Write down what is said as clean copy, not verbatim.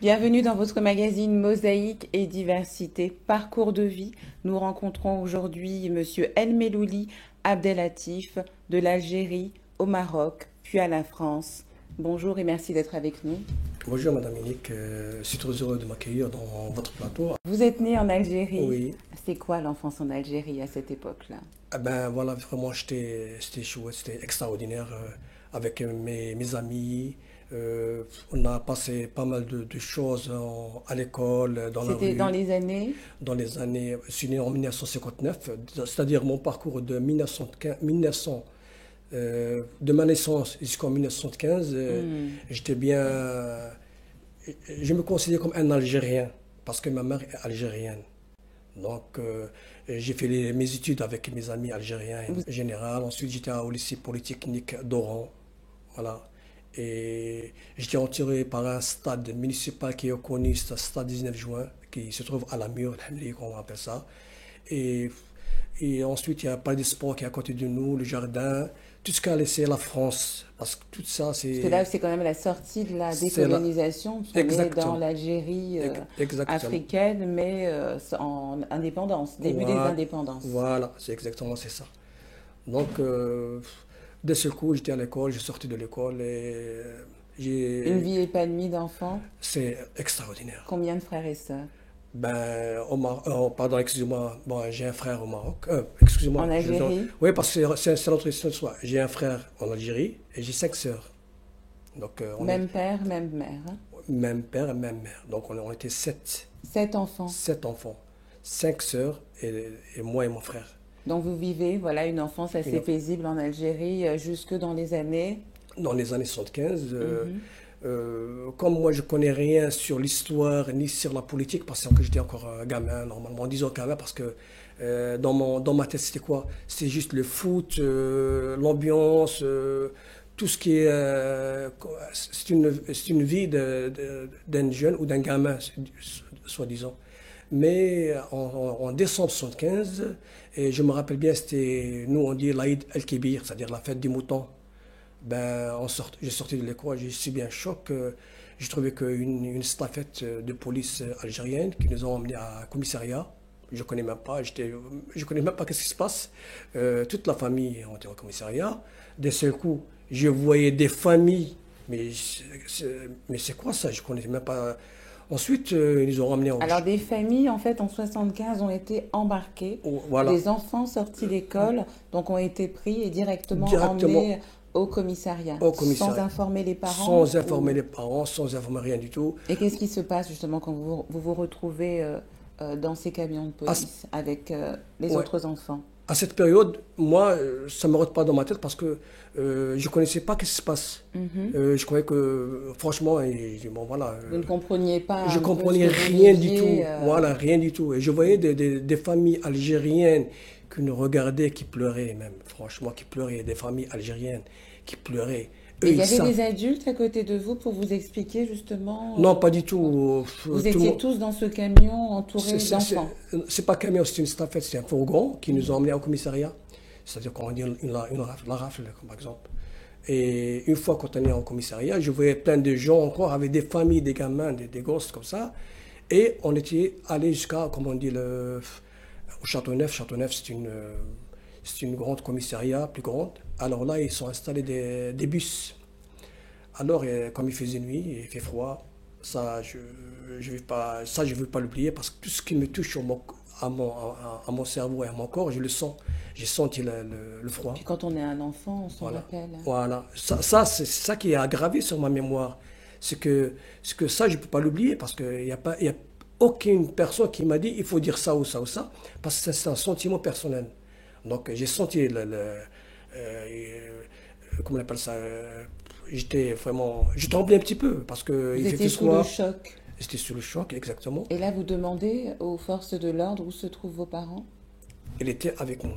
Bienvenue dans votre magazine Mosaïque et Diversité, Parcours de vie. Nous rencontrons aujourd'hui Monsieur El Melouli Abdellatif de l'Algérie au Maroc, puis à la France. Bonjour et merci d'être avec nous. Bonjour Madame Monique, je suis très heureux de m'accueillir dans votre plateau. Vous êtes né en Algérie. Oui. C'est quoi l'enfance en Algérie à cette époque-là? Eh ben voilà, vraiment c'était chouette, c'était extraordinaire avec mes amis. On a passé pas mal de choses à l'école, dans la C'était rue. dans les années? Dans les années, je suis né en 1959, c'est-à-dire mon parcours de 1915, de ma naissance jusqu'en 1975, j'étais bien, je me considère comme un Algérien parce que ma mère est algérienne. Donc, j'ai fait mes études avec mes amis algériens en général. Ensuite, j'étais au lycée polytechnique d'Oran. Voilà. Et j'étais entouré par un stade municipal qui est connu, c'est le stade 19 juin, qui se trouve à la Mure, comme on appelle ça. Et, et ensuite, il y a un palais des sports qui est à côté de nous, le jardin, tout ce qu'a laissé la France. Parce que tout ça, Parce que là, c'est quand même la sortie de la c'est la- décolonisation. On est dans Exactement. l'Algérie Exactement. africaine, mais en indépendance, début des Voilà, indépendances. voilà, c'est ça. Donc, de ce coup, j'étais à l'école, j'ai sorti de l'école et Une vie épanouie d'enfant. c'est extraordinaire. Combien de frères et sœurs? Ben, pardon, excusez-moi, bon, j'ai un frère au Maroc. Excusez-moi. En Algérie? Oui, parce que c'est notre histoire. J'ai un frère en Algérie et j'ai 5 sœurs. Donc, on est Même père, même mère. Hein. même père et même mère. Donc, on était 7. 7 enfants. 7 enfants. 5 sœurs et moi et mon frère. Donc vous vivez, voilà, une enfance assez Une- paisible en Algérie jusque dans les années. Dans les années 75, comme moi je connais rien sur l'histoire ni sur la politique, parce que j'étais encore un gamin, normalement, disons gamin, parce que dans ma tête c'était quoi? C'était juste le foot, l'ambiance, tout ce qui est... c'est une vie d'un jeune ou d'un gamin, soi-disant. Mais en décembre 75, et je me rappelle bien, nous on dit l'Aïd el-Kébir, c'est-à-dire la fête du mouton. Ben, j'ai sorti de l'école, j'ai subi un choc. J'ai trouvé qu'une stafette de police algérienne qui nous ont emmenés à un commissariat. Je connais même pas, je connais même pas qu'est-ce qui se passe. Toute la famille était au commissariat. D'un seul coup, je voyais des familles, mais c'est quoi ça? Je connais même pas. Ensuite, ils nous ont ramenés Alors des familles, en fait, en 75 ont été embarquées. voilà, Des enfants sortis d'école, donc ont été pris et directement directement emmenés au commissariat, au commissariat. sans informer les parents. Sans informer les parents, sans informer rien du tout. Et qu'est-ce qui se passe justement quand vous retrouvez dans ces camions de police avec les Ouais. autres enfants? À cette période, moi, ça ne me rentre pas dans ma tête parce que je ne connaissais pas ce qui se passe. Je croyais que, franchement, bon, voilà, Vous ne compreniez pas je un ne peu comprenais ce que vous rien du viviez, tout. Voilà, rien du tout. Et je voyais des familles algériennes qui nous regardaient, qui pleuraient même, franchement, qui pleuraient. Des familles algériennes qui pleuraient. Eux, Et il y ils avait savent. des adultes à côté de vous pour vous expliquer justement. Non, pas du tout. Vous Tout le étiez monde- tous dans ce camion entourés d'enfants. C'est pas camion, c'est une stafette, c'est un fourgon qui nous a emmenés au commissariat. C'est-à-dire qu'on dit la rafle, par exemple. Et une fois qu'on est au commissariat, je voyais plein de gens encore avec des familles, des gamins, des gosses comme ça. Et on était allé jusqu'à, comme on dit, au Châteauneuf. Châteauneuf, c'est une grande commissariat, plus grande. Alors là, ils sont installés des bus. Alors, comme il faisait nuit, il fait froid, ça, je veux pas l'oublier parce que tout ce qui me touche à mon cerveau et à mon corps, je le sens. J'ai senti le froid. Puis quand on est un enfant, on s'en Voilà. rappelle. Voilà. C'est ça qui est aggravé sur ma mémoire. C'est que ça, je ne peux pas l'oublier parce qu'il y a aucune personne qui m'a dit il faut dire ça ou ça ou ça, parce que c'est un sentiment personnel. Donc j'ai senti comment on appelle ça, je tremblais un petit peu parce qu'il Vous fait étiez tout sous le soir. choc. J'étais sous le choc, exactement. Et là, vous demandez aux forces de l'ordre où se trouvent vos parents. Elle était avec nous.